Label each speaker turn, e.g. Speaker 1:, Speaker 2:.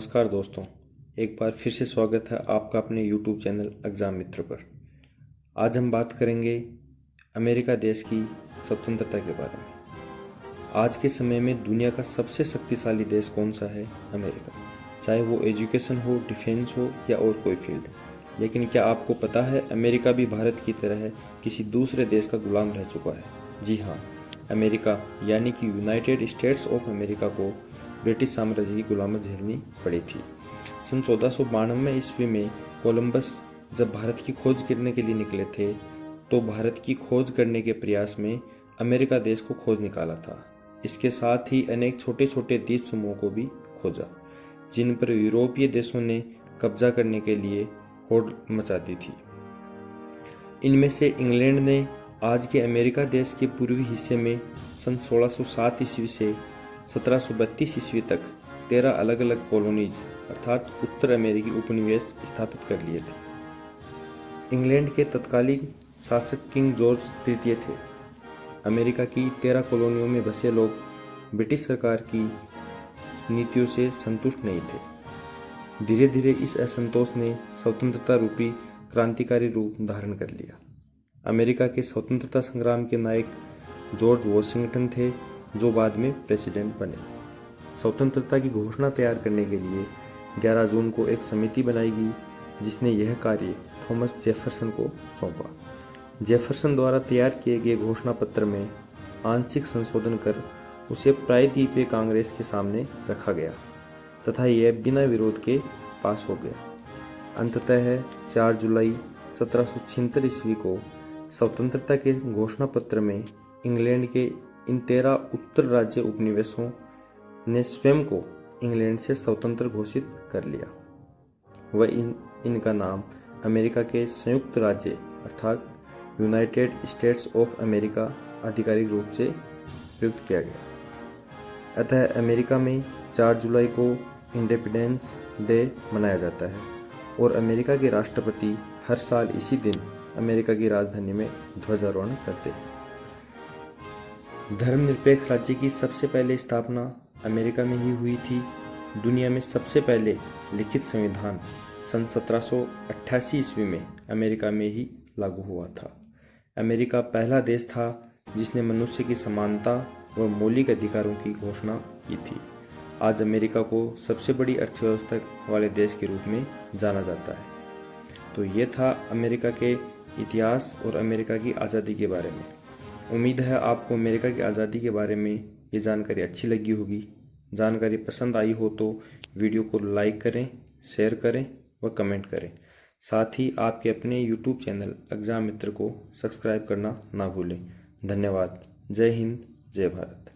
Speaker 1: नमस्कार दोस्तों, एक बार फिर से स्वागत है आपका अपने YouTube चैनल एग्ज़ाम मित्र पर। आज हम बात करेंगे अमेरिका देश की स्वतंत्रता के बारे में। आज के समय में दुनिया का सबसे शक्तिशाली देश कौन सा है? अमेरिका। चाहे वो एजुकेशन हो, डिफेंस हो या और कोई फील्ड। लेकिन क्या आपको पता है अमेरिका भी भारत की तरह किसी दूसरे देश का गुलाम रह चुका है? जी हाँ, अमेरिका यानी कि यूनाइटेड स्टेट्स ऑफ अमेरिका को ब्रिटिश साम्राज्य की गुलामी झेलनी पड़ी थी। सन 1492 ईस्वी में कोलंबस जब भारत की खोज करने के लिए निकले थे तो भारत की खोज करने के प्रयास में अमेरिका देश को खोज निकाला था। इसके साथ ही अनेक छोटे छोटे द्वीप समूहों को भी खोजा जिन पर यूरोपीय देशों ने कब्जा करने के लिए होड़ मचा दी थी। इनमें से इंग्लैंड ने आज के अमेरिका देश के पूर्वी हिस्से में सन 1607 ईस्वी से 1732 ईस्वी तक 13 अलग अलग कॉलोनीज अर्थात उत्तर अमेरिकी उपनिवेश स्थापित कर लिए थे। इंग्लैंड के तत्कालीन शासक किंग जॉर्ज तृतीय थे। अमेरिका की 13 कॉलोनियों में बसे लोग ब्रिटिश सरकार की नीतियों से संतुष्ट नहीं थे। धीरे धीरे इस असंतोष ने स्वतंत्रता रूपी क्रांतिकारी रूप धारण कर लिया। अमेरिका के स्वतंत्रता संग्राम के नायक जॉर्ज वॉशिंगटन थे जो बाद में प्रेसिडेंट बने। स्वतंत्रता की घोषणा तैयार करने के लिए 11 जून को एक समिति बनाई गई जिसने यह कार्य थॉमस जेफरसन को सौंपा। जेफरसन द्वारा तैयार किए गए घोषणा पत्र में आंशिक संशोधन कर उसे प्रायद्वीपीय कांग्रेस के सामने रखा गया तथा यह बिना विरोध के पास हो गया। अंततः 4 जुलाई 1776 ईस्वी को स्वतंत्रता के घोषणा पत्र में इंग्लैंड के इन 13 उत्तर राज्य उपनिवेशों ने स्वयं को इंग्लैंड से स्वतंत्र घोषित कर लिया। वह इनका नाम अमेरिका के संयुक्त राज्य अर्थात यूनाइटेड स्टेट्स ऑफ अमेरिका आधिकारिक रूप से प्रयुक्त किया गया। अतः अमेरिका में 4 जुलाई को इंडिपेंडेंस डे मनाया जाता है और अमेरिका के राष्ट्रपति हर साल इसी दिन अमेरिका की राजधानी में ध्वजारोहण करते हैं। धर्मनिरपेक्ष राज्य की सबसे पहले स्थापना अमेरिका में ही हुई थी। दुनिया में सबसे पहले लिखित संविधान सन 1788 ईस्वी में अमेरिका में ही लागू हुआ था। अमेरिका पहला देश था जिसने मनुष्य की समानता व मौलिक अधिकारों की घोषणा की थी। आज अमेरिका को सबसे बड़ी अर्थव्यवस्था वाले देश के रूप में जाना जाता है। तो ये था अमेरिका के इतिहास और अमेरिका की आज़ादी के बारे में। उम्मीद है आपको अमेरिका की आज़ादी के बारे में ये जानकारी अच्छी लगी होगी। जानकारी पसंद आई हो तो वीडियो को लाइक करें, शेयर करें व कमेंट करें। साथ ही आपके अपने YouTube चैनल एग्ज़ाम मित्र को सब्सक्राइब करना ना भूलें। धन्यवाद। जय हिंद, जय भारत।